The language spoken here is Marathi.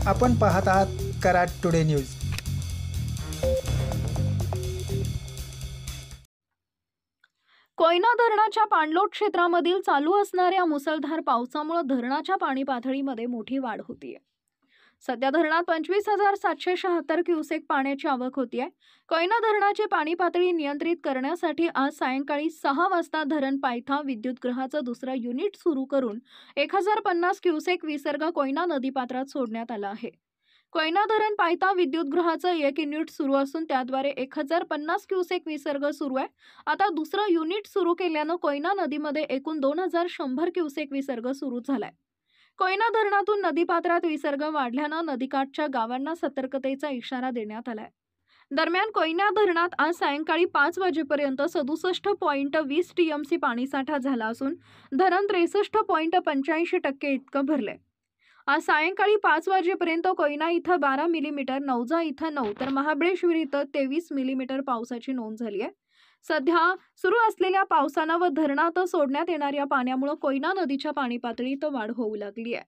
आपण पाहत आहात कराड टुडे न्यूज। कोयना धरणाच्या पाणलोट क्षेत्रामधील चालू असणाऱ्या मुसळधार पावसामुळे धरणाच्या पाणी पातळीमध्ये मोठी वाढ होतीये। सध्या धरणात 25,776 क्युसेक पाण्याची आवक होतीये। कोयना धरणाची पाणी पातळी नियंत्रित करण्यासाठी आज सायंकाळी 6 वाजता धरण पायथा विद्युतगृहाचं दुसरं युनिट सुरू करून 1050 क्युसेक विसर्ग कोयना नदीपात्रात सोडण्यात आला आहे। कोयना धरण पायथा विद्युतगृहाचं एक युनिट सुरू असून त्याद्वारे 1050 क्युसेक विसर्ग सुरू आहे। आता दुसरं युनिट सुरू केल्यानं कोयना नदीमध्ये एकूण 2100 क्युसेक विसर्ग सुरू झालाय। कोयना धरणातून नदीपात्रात विसर्ग वाढल्यानं नदीकाठच्या गावांना सतर्कतेचा इशारा देण्यात आलाय। दरम्यान कोयना धरणात आज सायंकाळी 5 वाजेपर्यंत 67.20 टीएमसी पाणीसाठा झाला असून धरण 63.85% इतकं भरलंय। आज सायंकाळी 5 वाजेपर्यंत कोयना इथं 12 मिलीमीटर, नौजा इथं 9 तर महाबळेश्वर इथं 23 मिलीमीटर पावसाची नोंद झाली आहे। सध्या सुरू असलेल्या पावसानं व धरणात सोडण्यात येणाऱ्या पाण्यामुळे कोयना नदीच्या पाणी पातळीत वाढ होऊ लागली आहे।